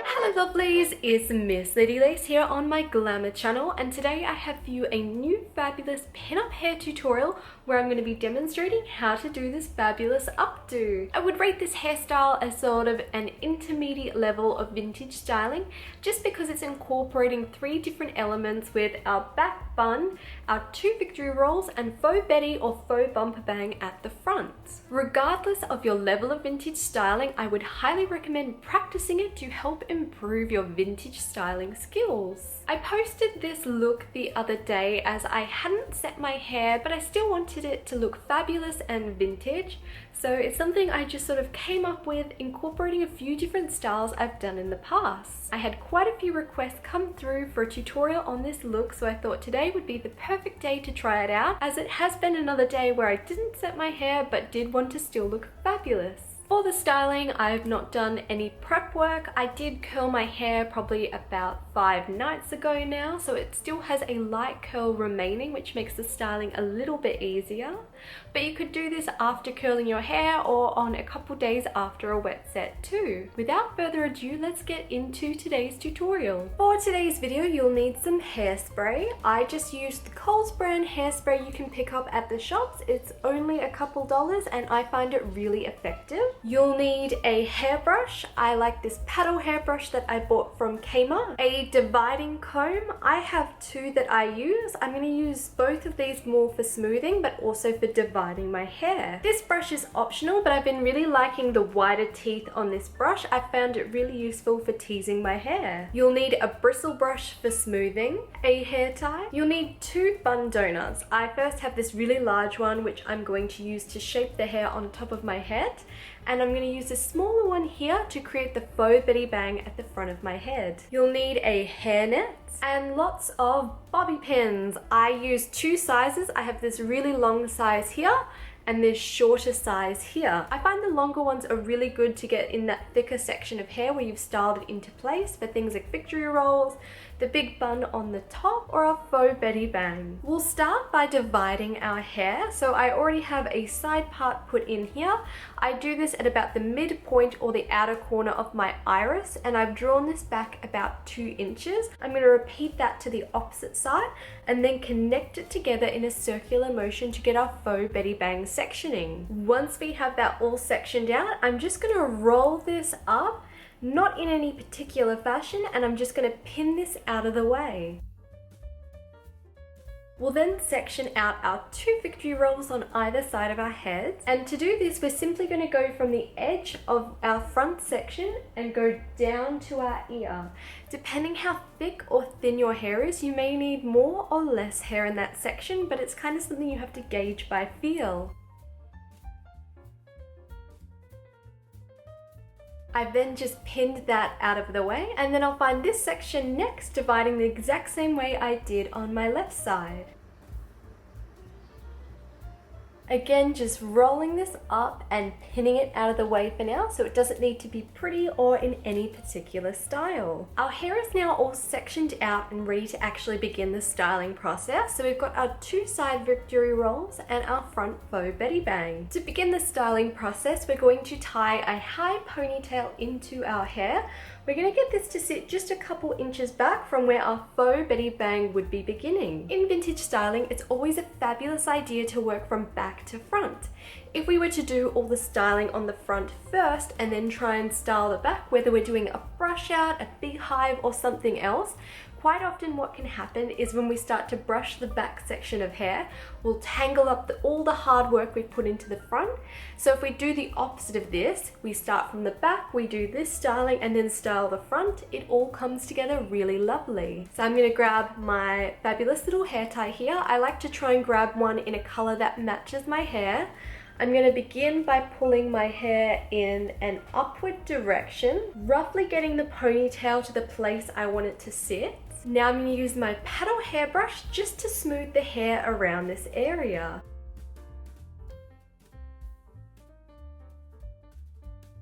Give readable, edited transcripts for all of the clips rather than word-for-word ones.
Hello lovelies, it's Miss Lady Lace here on my glamour channel, and today I have for you a new fabulous pin-up hair tutorial where I'm going to be demonstrating how to do this fabulous updo. I would rate this hairstyle as sort of an intermediate level of vintage styling just because it's incorporating 3 different elements with our back bun, our 2 victory rolls, and faux Bettie or faux bumper bang at the front. Regardless of your level of vintage styling, I would highly recommend practicing it to help improve your vintage styling skills. I posted this look the other day as I hadn't set my hair, but I still wanted it to look fabulous and vintage. So it's something I just sort of came up with, incorporating a few different styles I've done in the past. I had quite a few requests come through for a tutorial on this look, so I thought today would be the perfect day to try it out, as it has been another day where I didn't set my hair but did want to still look fabulous. For the styling, I've not done any prep work. I did curl my hair probably about 5 nights ago now, so it still has a light curl remaining, which makes the styling a little bit easier. But you could do this after curling your hair or on a couple days after a wet set too. Without further ado, let's get into today's tutorial. For today's video, you'll need some hairspray. I just used the Coles brand hairspray you can pick up at the shops. It's only a couple dollars and I find it really effective. You'll need a hairbrush. I like this paddle hairbrush that I bought from Kmart. A dividing comb. I have 2 that I use. I'm going to use both of these more for smoothing but also for dividing my hair. This brush is optional, but I've been really liking the wider teeth on this brush. I found it really useful for teasing my hair. You'll need a bristle brush for smoothing, a hair tie. You'll need 2 bun donuts. I first have this really large one which I'm going to use to shape the hair on top of my head, and I'm going to use a smaller one here to create the faux Bettie bang at the front of my head. You'll need a hairnet and lots of bobby pins. I use 2 sizes. I have this really long size here and this shorter size here. I find the longer ones are really good to get in that thicker section of hair where you've styled it into place for things like victory rolls, the big bun on the top, or a faux Bettie bang. We'll start by dividing our hair. So I already have a side part put in here. I do this at about the midpoint or the outer corner of my iris, and I've drawn this back about 2 inches. I'm going to repeat that to the opposite side and then connect it together in a circular motion to get our faux Bettie bang sectioning. Once we have that all sectioned out, I'm just going to roll this up, not in any particular fashion, and I'm just going to pin this out of the way. We'll then section out our 2 victory rolls on either side of our heads, and to do this we're simply going to go from the edge of our front section and go down to our ear. Depending how thick or thin your hair is, you may need more or less hair in that section, but it's kind of something you have to gauge by feel. I've then just pinned that out of the way, and then I'll find this section next, dividing the exact same way I did on my left side. Again, just rolling this up and pinning it out of the way for now, so it doesn't need to be pretty or in any particular style. Our hair is now all sectioned out and ready to actually begin the styling process. So we've got our 2 side victory rolls and our front faux Bettie bang. To begin the styling process, we're going to tie a high ponytail into our hair. We're going to get this to sit just a couple inches back from where our faux Bettie bang would be beginning. In vintage styling, it's always a fabulous idea to work from back to front. If we were to do all the styling on the front first and then try and style the back, whether we're doing a brush out, a beehive, or something else, quite often what can happen is when we start to brush the back section of hair, we'll tangle up all the hard work we've put into the front. So if we do the opposite of this, we start from the back, we do this styling and then style the front, it all comes together really lovely. So I'm going to grab my fabulous little hair tie here. I like to try and grab one in a color that matches my hair. I'm going to begin by pulling my hair in an upward direction, roughly getting the ponytail to the place I want it to sit. Now I'm going to use my paddle hairbrush just to smooth the hair around this area.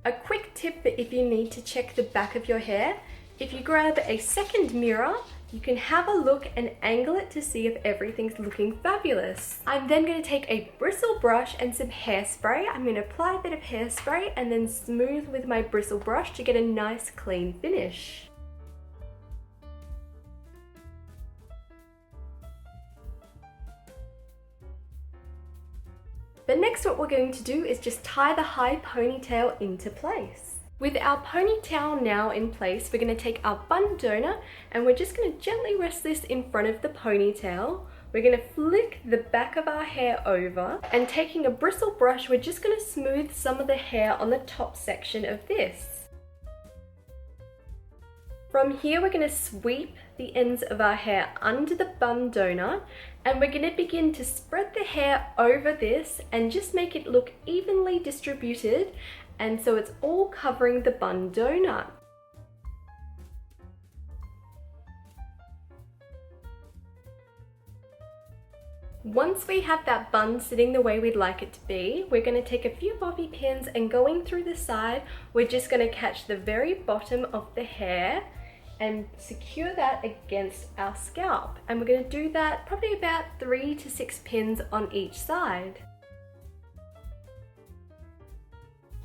A quick tip for if you need to check the back of your hair, if you grab a second mirror, You can have a look and angle it to see if everything's looking fabulous. I'm then going to take a bristle brush and some hairspray. I'm going to apply a bit of hairspray and then smooth with my bristle brush to get a nice clean finish. But next what we're going to do is just tie the high ponytail into place. With our ponytail now in place, we're going to take our bun donor and we're just going to gently rest this in front of the ponytail. We're going to flick the back of our hair over, and taking a bristle brush, we're just going to smooth some of the hair on the top section of this. From here, we're going to sweep the ends of our hair under the bun donor, and we're going to begin to spread the hair over this and just make it look evenly distributed, and so it's all covering the bun donor. Once we have that bun sitting the way we'd like it to be, we're going to take a few bobby pins, and going through the side, we're just going to catch the very bottom of the hair and secure that against our scalp. And we're going to do that probably about 3 to 6 pins on each side.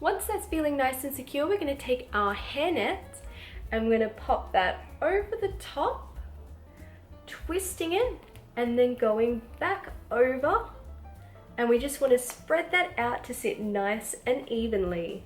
Once that's feeling nice and secure, we're going to take our hairnet and we're going to pop that over the top, twisting it and then going back over, and we just want to spread that out to sit nice and evenly.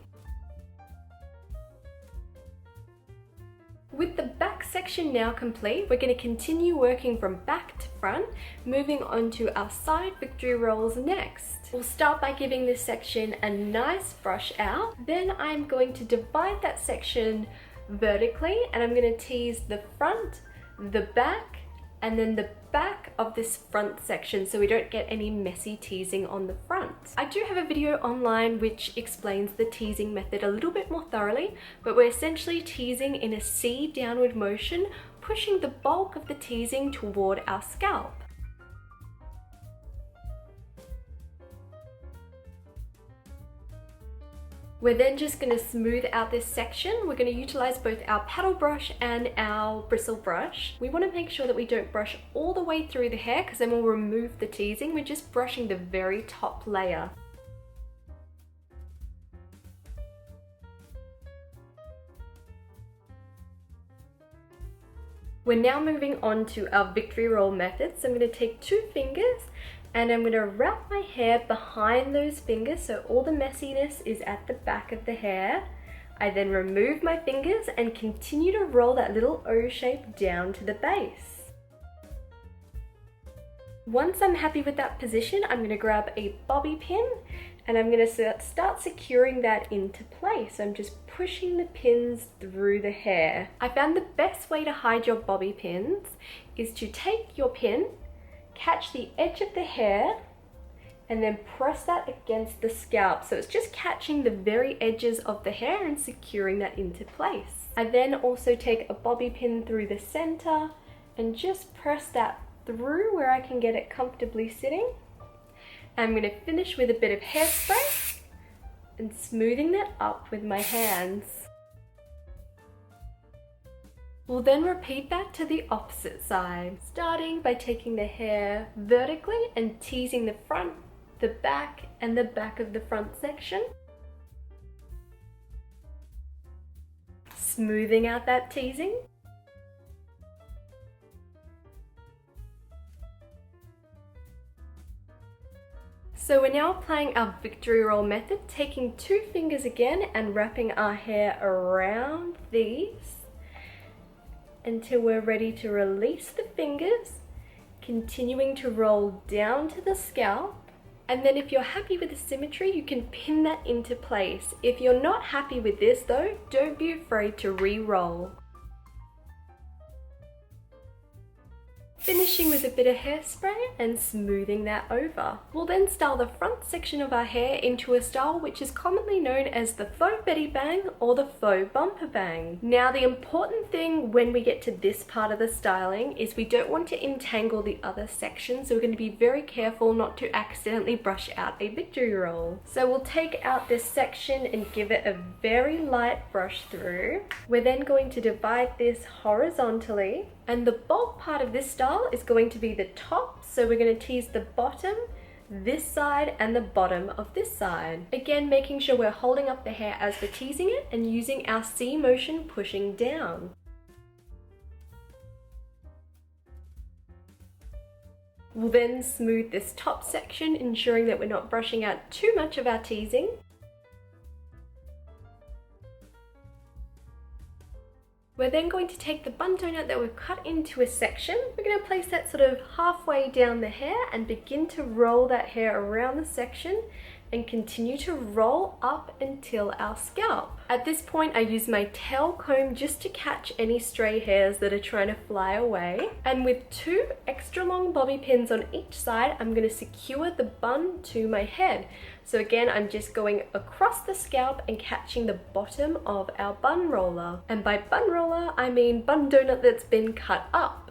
With the back section now complete, we're going to continue working from back to front, moving on to our side victory rolls next. We'll start by giving this section a nice brush out. Then I'm going to divide that section vertically, and I'm going to tease the front, the back, and then the back of this front section so we don't get any messy teasing on the front. I do have a video online which explains the teasing method a little bit more thoroughly, but we're essentially teasing in a C downward motion, pushing the bulk of the teasing toward our scalp. We're then just going to smooth out this section. We're going to utilize both our paddle brush and our bristle brush. We want to make sure that we don't brush all the way through the hair, because then we'll remove the teasing. We're just brushing the very top layer. We're now moving on to our victory roll method. So I'm going to take 2 fingers and I'm going to wrap my hair behind those fingers so all the messiness is at the back of the hair. I then remove my fingers and continue to roll that little O shape down to the base. Once I'm happy with that position, I'm going to grab a bobby pin and I'm going to start securing that into place. I'm just pushing the pins through the hair. I found the best way to hide your bobby pins is to take your pin, catch the edge of the hair, and then press that against the scalp. So it's just catching the very edges of the hair and securing that into place. I then also take a bobby pin through the center and just press that through where I can get it comfortably sitting. I'm going to finish with a bit of hairspray and smoothing that up with my hands. We'll then repeat that to the opposite side, starting by taking the hair vertically and teasing the front, the back, and the back of the front section. Smoothing out that teasing. So we're now applying our victory roll method, taking 2 fingers again and wrapping our hair around these until we're ready to release the fingers, continuing to roll down to the scalp. And then if you're happy with the symmetry, you can pin that into place. If you're not happy with this though, don't be afraid to re-roll. Finishing with a bit of hairspray and smoothing that over. We'll then style the front section of our hair into a style which is commonly known as the faux Bettie bang or the faux bumper bang. Now the important thing when we get to this part of the styling is we don't want to entangle the other sections, so we're going to be very careful not to accidentally brush out a victory roll. So we'll take out this section and give it a very light brush through. We're then going to divide this horizontally And the bulk part of this style is going to be the top, so we're going to tease the bottom, this side, and the bottom of this side. Again, making sure we're holding up the hair as we're teasing it and using our C motion pushing down. We'll then smooth this top section, ensuring that we're not brushing out too much of our teasing. We're then going to take the bun donut that we've cut into a section. We're going to place that sort of halfway down the hair and begin to roll that hair around the section and continue to roll up until our scalp. At this point, I use my tail comb just to catch any stray hairs that are trying to fly away. And with 2 extra long bobby pins on each side, I'm going to secure the bun to my head. So again, I'm just going across the scalp and catching the bottom of our bun roller. And by bun roller, I mean bun donut that's been cut up.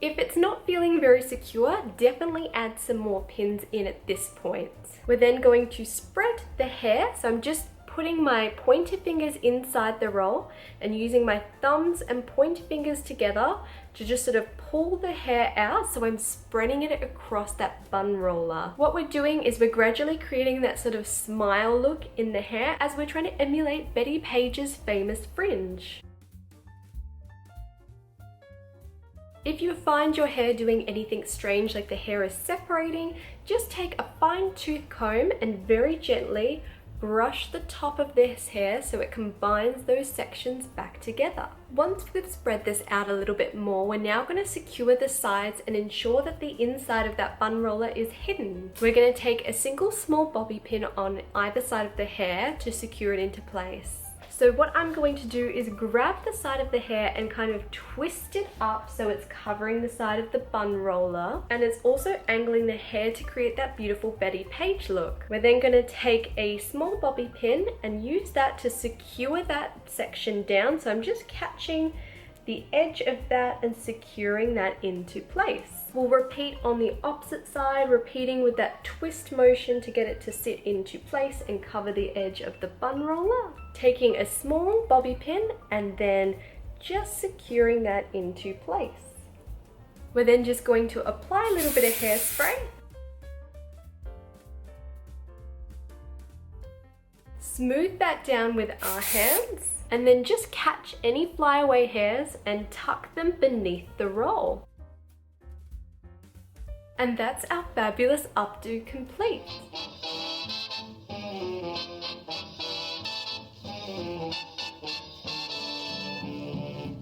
If it's not feeling very secure, definitely add some more pins in at this point. We're then going to spread the hair, so I'm just putting my pointer fingers inside the roll and using my thumbs and pointer fingers together to just sort of pull the hair out, so I'm spreading it across that bun roller. What we're doing is we're gradually creating that sort of smile look in the hair as we're trying to emulate Bettie Page's famous fringe. If you find your hair doing anything strange, like the hair is separating, just take a fine-tooth comb and very gently brush the top of this hair so it combines those sections back together. Once we've spread this out a little bit more, we're now going to secure the sides and ensure that the inside of that bun roller is hidden. We're going to take a single small bobby pin on either side of the hair to secure it into place. So what I'm going to do is grab the side of the hair and kind of twist it up so it's covering the side of the bun roller, and it's also angling the hair to create that beautiful Bettie Page look. We're then going to take a small bobby pin and use that to secure that section down. So I'm just catching the edge of that and securing that into place. We'll repeat on the opposite side, repeating with that twist motion to get it to sit into place and cover the edge of the bun roller. Taking a small bobby pin and then just securing that into place. We're then just going to apply a little bit of hairspray. Smooth that down with our hands. And then just catch any flyaway hairs and tuck them beneath the roll. And that's our fabulous updo complete.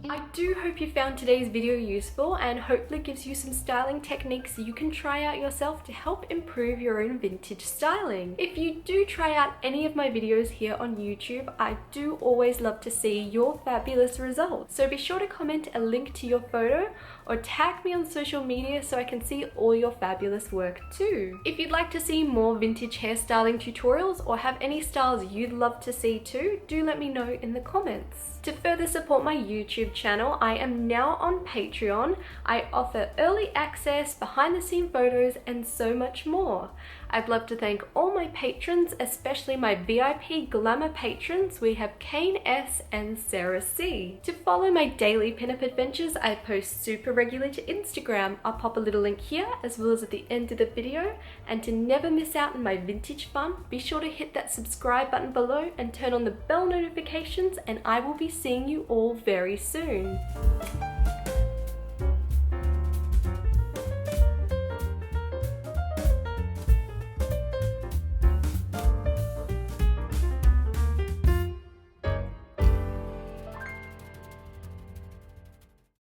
I do hope you found today's video useful and hopefully gives you some styling techniques you can try out yourself to help improve your own vintage styling. If you do try out any of my videos here on YouTube, I do always love to see your fabulous results. So be sure to comment a link to your photo or tag me on social media so I can see all your fabulous work too. If you'd like to see more vintage hairstyling tutorials or have any styles you'd love to see too, do let me know in the comments. To further support my YouTube channel, I am now on Patreon. I offer early access, behind the scene photos, and so much more. I'd love to thank all my patrons, especially my VIP Glamour patrons. We have Kane S and Sarah C. To follow my daily pinup adventures, I post super regularly to Instagram. I'll pop a little link here as well as at the end of the video. And to never miss out on my vintage fun, be sure to hit that subscribe button below and turn on the bell notifications, and I will be seeing you all very soon.